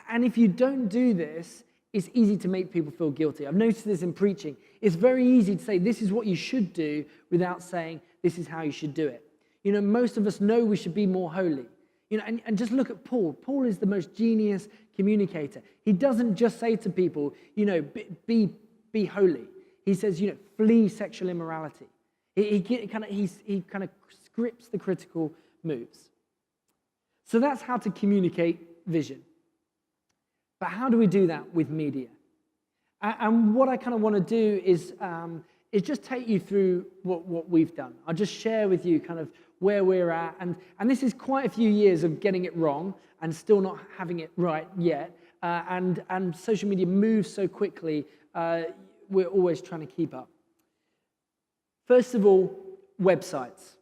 And if you don't do this, it's easy to make people feel guilty. I've noticed this in preaching. It's very easy to say this is what you should do without saying this is how you should do it. Most of us know we should be more holy. And just look at Paul. Paul is the most genius communicator. He doesn't just say to people, be holy. He says, flee sexual immorality. He kind of scripts the critical moves. So that's how to communicate vision. But how do we do that with media? And what I kind of want to do is just take you through what we've done. I'll just share with you kind of where we're at. And this is quite a few years of getting it wrong and still not having it right yet. And social media moves so quickly, we're always trying to keep up. First of all, websites.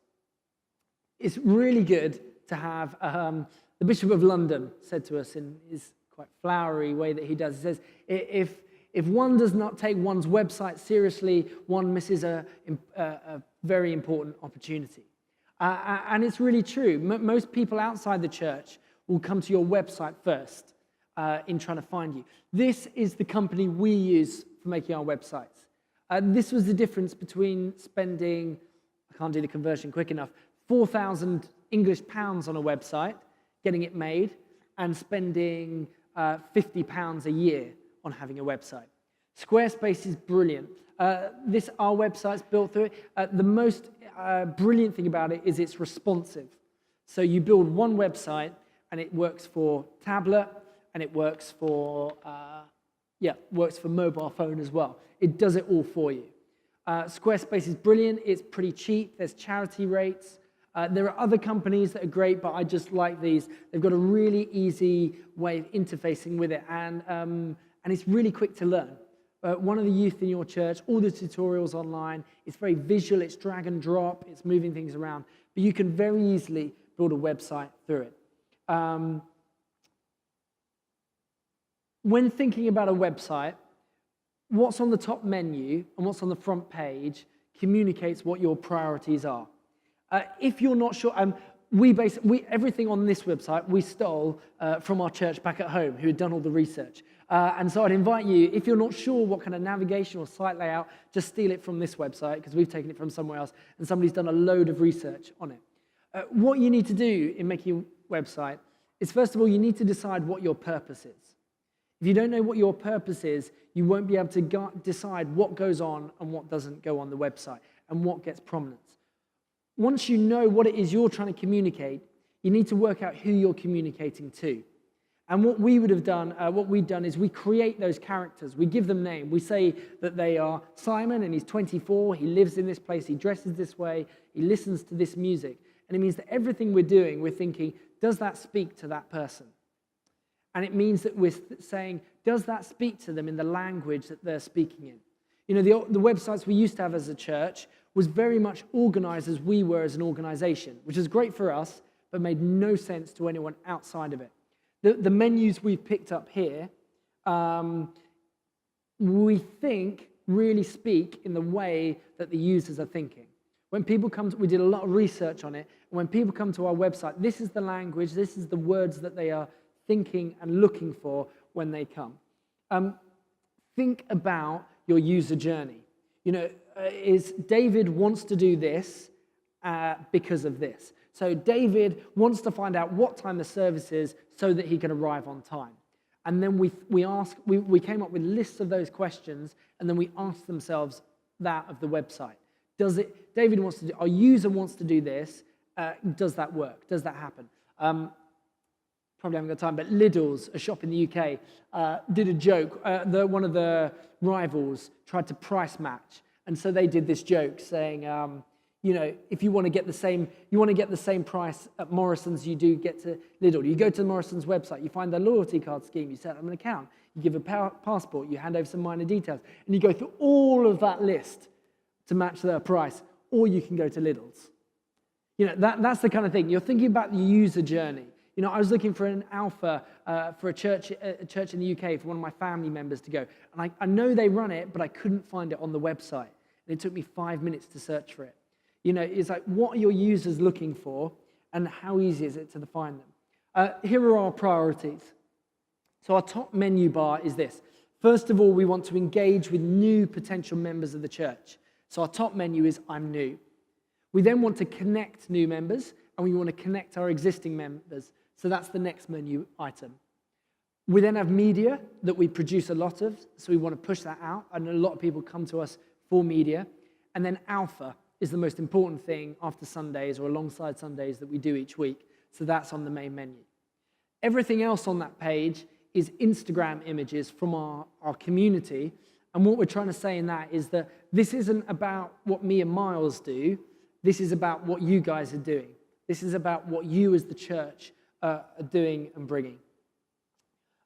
It's really good to have, the Bishop of London said to us in his quite flowery way that he does, he says, if one does not take one's website seriously, one misses a very important opportunity. And it's really true. Most people outside the church will come to your website first in trying to find you. This is the company we use for making our websites. This was the difference between spending, I can't do the conversion quick enough, 4,000 English pounds on a website, getting it made, and spending £50 a year on having a website. Squarespace is brilliant. Our website's built through it. The most brilliant thing about it is it's responsive. So you build one website, and it works for tablet, and it works for mobile phone as well. It does it all for you. Squarespace is brilliant. It's pretty cheap. There's charity rates. There are other companies that are great, but I just like these. They've got a really easy way of interfacing with it, and it's really quick to learn. One of the youth in your church, all the tutorials online, it's very visual, it's drag and drop, it's moving things around, but you can very easily build a website through it. When thinking about a website, what's on the top menu and what's on the front page communicates what your priorities are. If you're not sure, everything on this website we stole from our church back at home, who had done all the research. And so I'd invite you, if you're not sure what kind of navigation or site layout, just steal it from this website, because we've taken it from somewhere else, and somebody's done a load of research on it. What you need to do in making a website is, first of all, you need to decide what your purpose is. If you don't know what your purpose is, you won't be able to decide what goes on and what doesn't go on the website, and what gets prominence. Once you know what it is you're trying to communicate, you need to work out who you're communicating to. And what we would have done, what we've done is we create those characters. We give them name. We say that they are Simon, and he's 24, he lives in this place, he dresses this way, he listens to this music. And it means that everything we're doing, we're thinking, does that speak to that person? And it means that we're saying, does that speak to them in the language that they're speaking in? You know, the websites we used to have as a church was very much organized as we were as an organization, which is great for us, but made no sense to anyone outside of it. The menus we've picked up here, we think really speak in the way that the users are thinking. When people come to, we did a lot of research on it, and when people come to our website, this is the language, this is the words that they are thinking and looking for when they come. Think about your user journey. You know, is David wants to do this because of this. So David wants to find out what time the service is so that he can arrive on time. And then we came up with lists of those questions, and then we asked themselves that of the website. David wants to do, our user wants to do this, does that work? Does that happen? Probably haven't got time, but Lidl's, a shop in the UK, did a joke. One of the rivals tried to price match, and so they did this joke saying, you know, if you want to get the same price at Morrison's you do get to Lidl. You go to Morrison's website, you find their loyalty card scheme, you set up an account, you give a passport, you hand over some minor details, and you go through all of that list to match their price, or you can go to Lidl's. You know, that's the kind of thing. You're thinking about the user journey. You know, I was looking for an alpha for a church in the UK for one of my family members to go. And I know they run it, but I couldn't find it on the website. And it took me 5 minutes to search for it. You know, it's like, what are your users looking for, and how easy is it to find them? Here are our priorities. So our top menu bar is this. First of all, we want to engage with new potential members of the church. So our top menu is I'm new. We then want to connect new members, and we want to connect our existing members. So that's the next menu item. We then have media that we produce a lot of, so we want to push that out, and a lot of people come to us for media. And then alpha is the most important thing after Sundays or alongside Sundays that we do each week. So that's on the main menu. Everything else on that page is Instagram images from our community. And what we're trying to say in that is that this isn't about what me and Miles do. This is about what you guys are doing. This is about what you as the church are doing and bringing.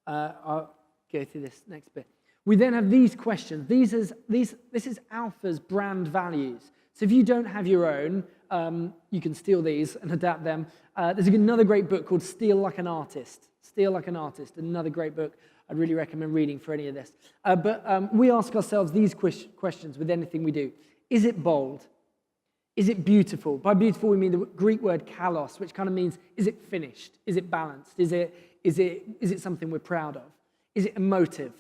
I'll go through this next bit. We then have these questions. This is Alpha's brand values. So if you don't have your own, you can steal these and adapt them. There's another great book called Steal Like an Artist. Steal Like an Artist, another great book I'd really recommend reading for any of this. But we ask ourselves these questions with anything we do. Is it bold? Is it beautiful? By beautiful, we mean the Greek word kalos, which kind of means, is it finished? Is it balanced? Is it something we're proud of? Is it emotive?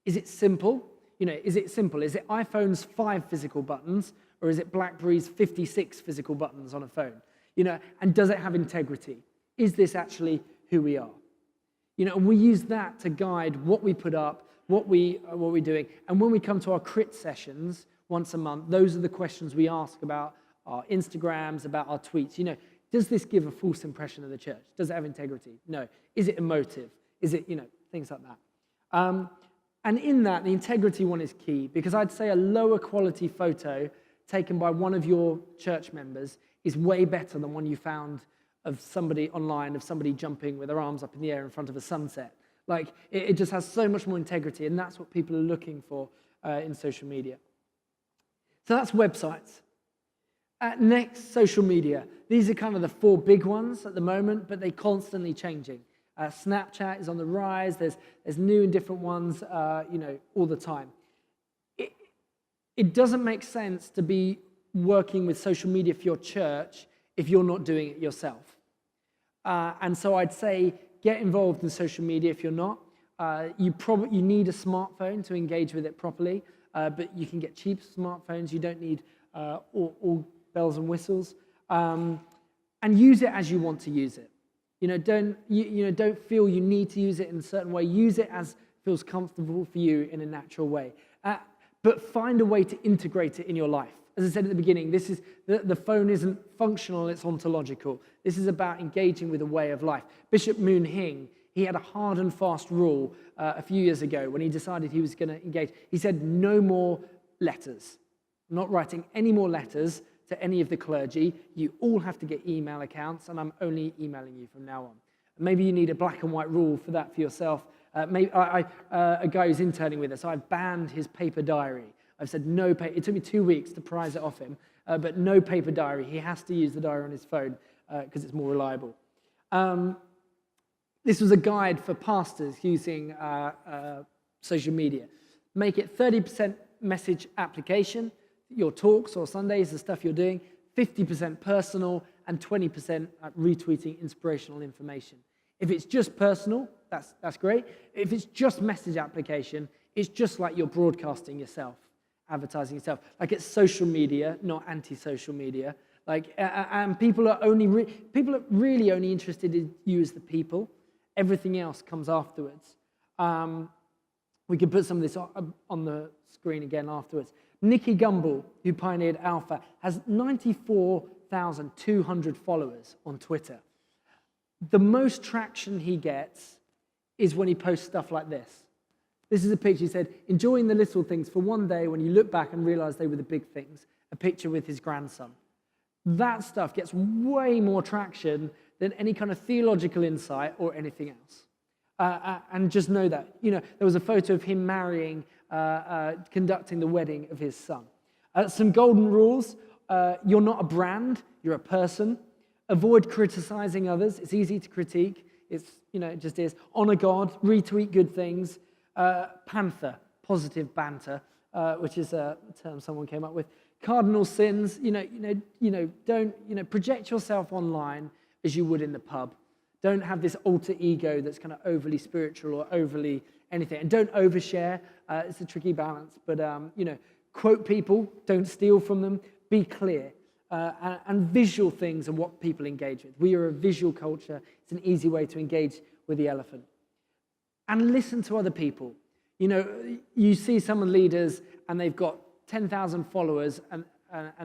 Is it simple? You know, is it simple? Is it iPhone's 5 physical buttons, or is it BlackBerry's 56 physical buttons on a phone? You know, and does it have integrity? Is this actually who we are? You know, and we use that to guide what we put up, what we're doing. And when we come to our crit sessions once a month, those are the questions we ask about our Instagrams, about our tweets. You know, Does this give a false impression of the church? Does it have integrity? No. Is it emotive? Is it, things like that. And in that, the integrity one is key, because I'd say a lower quality photo taken by one of your church members is way better than one you found of somebody online, of somebody jumping with their arms up in the air in front of a sunset. Like, it just has so much more integrity, and that's what people are looking for in social media. So that's websites. Next, social media. These are kind of the 4 big ones at the moment, but they're constantly changing. Snapchat is on the rise. There's new and different ones, all the time. It doesn't make sense to be working with social media for your church if you're not doing it yourself. And so I'd say get involved in social media if you're not. You need a smartphone to engage with it properly, but you can get cheap smartphones. You don't need all bells and whistles. And use it as you want to use it. Don't feel you need to use it in a certain way. Use it as feels comfortable for you in a natural way. But find a way to integrate it in your life. As I said at the beginning, the phone isn't functional, it's ontological. This is about engaging with a way of life. Bishop Moon Hing, he had a hard and fast rule a few years ago when he decided he was going to engage. He said, no more letters. I'm not writing any more letters to any of the clergy. You all have to get email accounts, and I'm only emailing you from now on. Maybe you need a black and white rule for that for yourself. A guy who's interning with us, I've banned his paper diary. I've said no paper. It took me 2 weeks to prise it off him, but no paper diary. He has to use the diary on his phone because it's more reliable. This was a guide for pastors using social media. Make it 30% message application, your talks or Sundays, the stuff you're doing, 50% personal, and 20% retweeting inspirational information. If it's just personal, that's great. If it's just message application, it's just like you're broadcasting yourself, advertising yourself. Like, it's social media, not anti-social media. And people are really only interested in you as the people. Everything else comes afterwards. We can put some of this on the screen again afterwards. Nicky Gumbel, who pioneered Alpha, has 94,200 followers on Twitter. The most traction he gets is when he posts stuff like this. This is a picture. He said, enjoying the little things for one day when you look back and realize they were the big things. A picture with his grandson. That stuff gets way more traction than any kind of theological insight or anything else. And just know that. There was a photo of him marrying, conducting the wedding of his son. Some golden rules. You're not a brand, you're a person. Avoid criticizing others. It's easy to critique. It just is. Honor God, retweet good things. Panther, positive banter, which is a term someone came up with. Cardinal sins, don't project yourself online as you would in the pub. Don't have this alter ego that's kind of overly spiritual or overly anything. And don't overshare. It's a tricky balance. But, quote people. Don't steal from them. Be clear. And visual things are what people engage with. We are a visual culture. It's an easy way to engage with the elephant. And listen to other people. You see some leaders and they've got 10,000 followers and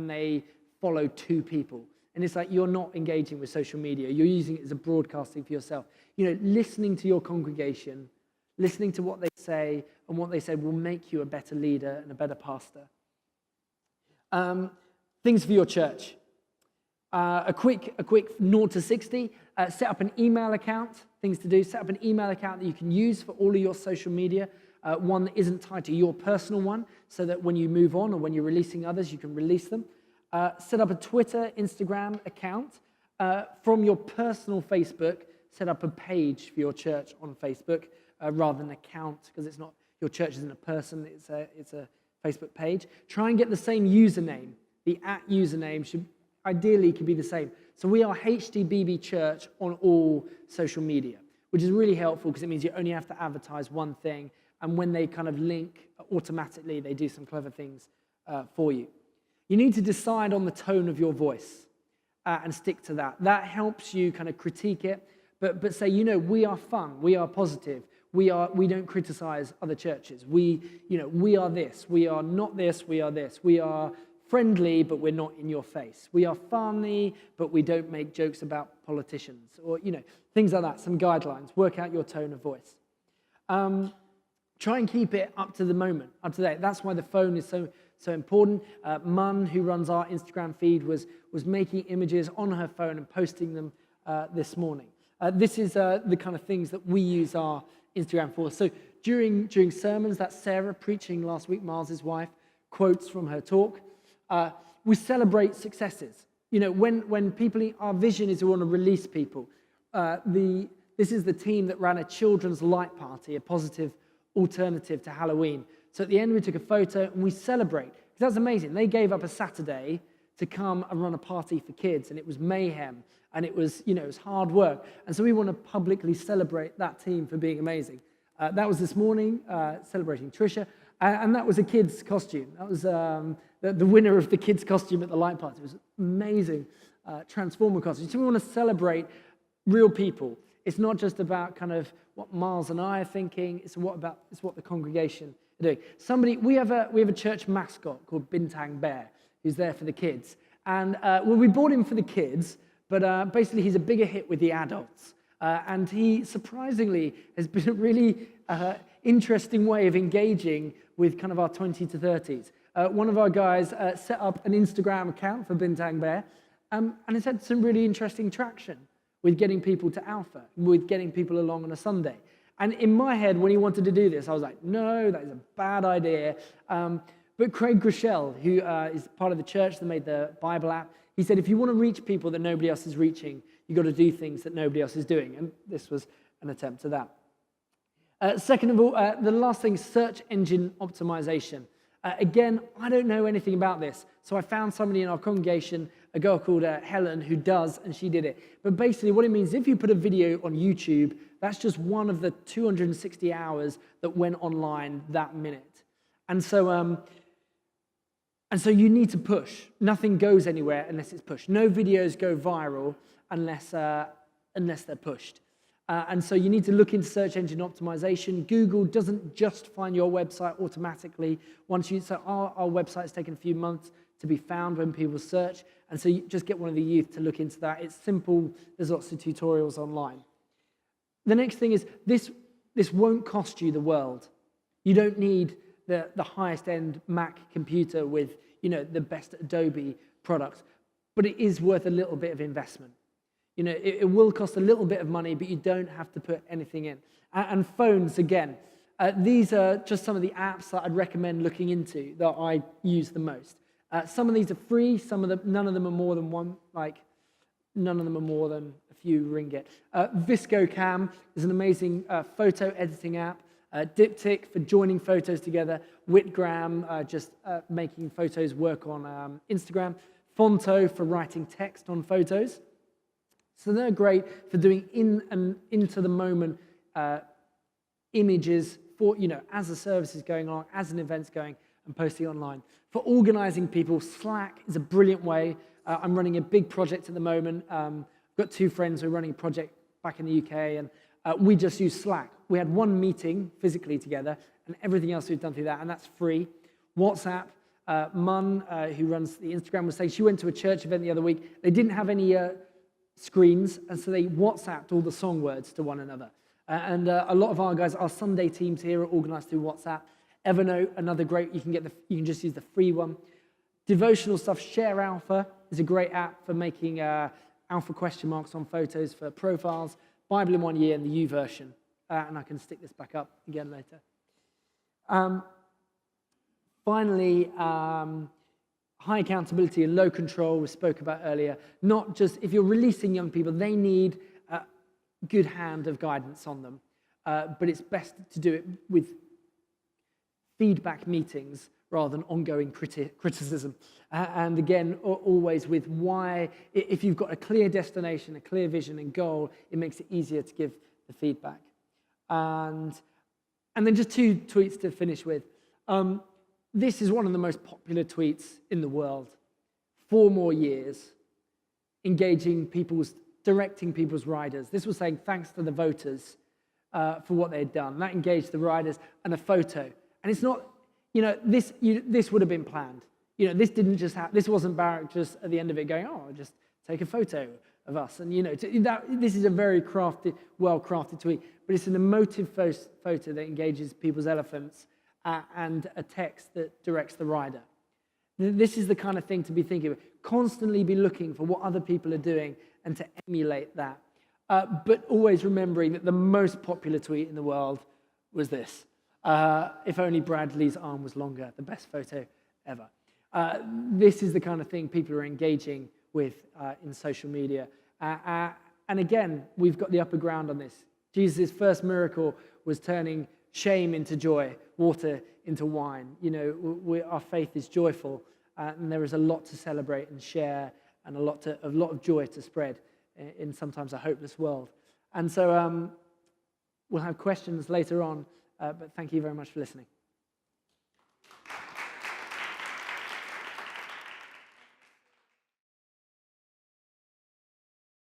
they follow 2 people. And it's like, you're not engaging with social media. You're using it as a broadcasting for yourself. Listening to your congregation, listening to what they say, and what they say will make you a better leader and a better pastor. Things for your church. A quick 0 to 60. Set up an email account. Things to do. Set up an email account that you can use for all of your social media. One that isn't tied to your personal one, so that when you move on or when you're releasing others, you can release them. Set up a Twitter, Instagram account. From your personal Facebook, set up a page for your church on Facebook rather than an account, because it's not, your church isn't a person, it's a Facebook page. Try and get the same username. The @ username should ideally could be the same. So we are HTBB Church on all social media, which is really helpful because it means you only have to advertise one thing, and when they kind of link automatically, they do some clever things for you. You need to decide on the tone of your voice and stick to that. That helps you kind of critique it, but say, we are fun, we are positive, we don't criticize other churches. We are this, we are not this, we are this, we are friendly, but we're not in your face. We are funny, but we don't make jokes about politicians, or things like that. Some guidelines. Work out your tone of voice. Try and keep it up to the moment, up to date. That's why the phone is so important. Mun, who runs our Instagram feed, was making images on her phone and posting them this morning. This is the kind of things that we use our Instagram for. So during sermons, that's Sarah preaching last week, Miles's wife, quotes from her talk. We celebrate successes. When people, our vision is we want to release people. This is the team that ran a children's light party, a positive alternative to Halloween. So at the end, we took a photo and we celebrate. Because that's amazing. They gave up a Saturday to come and run a party for kids, and it was mayhem, and it was hard work. And so we want to publicly celebrate that team for being amazing. That was this morning, celebrating Trisha, and that was a kid's costume. That was the winner of the kids' costume at the light party. It was amazing, Transformer costume. So we want to celebrate real people. It's not just about kind of what Miles and I are thinking. It's what the congregation are doing. We have a church mascot called Bintang Bear, who's there for the kids. And we bought him for the kids, but basically he's a bigger hit with the adults. And he surprisingly has been a really interesting way of engaging with kind of our 20 to 30s. One of our guys set up an Instagram account for Bintang Bear, and it's had some really interesting traction with getting people to Alpha, with getting people along on a Sunday. And in my head, when he wanted to do this, I was like, no, that is a bad idea. But Craig Groeschel, who is part of the church that made the Bible app, he said, if you want to reach people that nobody else is reaching, you've got to do things that nobody else is doing. And this was an attempt at that. Second of all, the last thing, search engine optimization. Again, I don't know anything about this, so I found somebody in our congregation, a girl called Helen, who does, and she did it. But basically what it means, if you put a video on YouTube, that's just one of the 260 hours that went online that minute. And so you need to push. Nothing goes anywhere unless it's pushed. No videos go viral unless they're pushed. And so you need to look into search engine optimization. Google doesn't just find your website automatically. So our website's taken a few months to be found when people search. And so you just get one of the youth to look into that. It's simple. There's lots of tutorials online. The next thing is this won't cost you the world. You don't need the highest end Mac computer with the best Adobe products, but it is worth a little bit of investment. It will cost a little bit of money, but you don't have to put anything in. And phones, again, these are just some of the apps that I'd recommend looking into that I use the most. Some of these are free. None of them are more than none of them are more than a few ringgit. ViscoCam is an amazing photo editing app. Diptyque for joining photos together. Whitgram, just making photos work on Instagram. Fonto for writing text on photos. So they're great for doing into the moment images for, as the service is going on, as an event's going, and posting online. For organizing people, Slack is a brilliant way. I'm running a big project at the moment. I've got two friends who are running a project back in the UK, and we just use Slack. We had one meeting physically together, and everything else we've done through that, and that's free. WhatsApp, Mun, who runs the Instagram, was saying she went to a church event the other week. They didn't have any screens, and so they WhatsApped all the song words to one another. And a lot of our guys, our Sunday teams here are organized through WhatsApp. Evernote, another great, you can just use the free one. Devotional stuff, Share Alpha is a great app for making alpha question marks on photos for profiles. Bible in 1 year and the U version. And I can stick this back up again later. Finally, high accountability and low control we spoke about earlier. Not just, if you're releasing young people, they need a good hand of guidance on them. But it's best to do it with feedback meetings rather than ongoing criticism. And again, always with why, if you've got a clear destination, a clear vision and goal, it makes it easier to give the feedback. And then just two tweets to finish with. This is one of the most popular tweets in the world. 4 more years, directing people's riders. This was saying thanks to the voters for what they had done. That engaged the riders, and a photo. And it's not, this would have been planned. You know, this didn't just happen. This wasn't Barak just at the end of it going, oh, just take a photo of us. And, you know, this is a very crafted, well-crafted tweet, but it's an emotive photo that engages people's elephants and a text that directs the rider. This is the kind of thing to be thinking of. Constantly be looking for what other people are doing and to emulate that. But always remembering that the most popular tweet in the world was this. If only Bradley's arm was longer, the best photo ever. This is the kind of thing people are engaging with in social media. And again, we've got the upper ground on this. Jesus' first miracle was turning shame into joy, water into wine. You know, our faith is joyful, and there is a lot to celebrate and share, and a lot of joy to spread in sometimes a hopeless world. And so we'll have questions later on, but thank you very much for listening.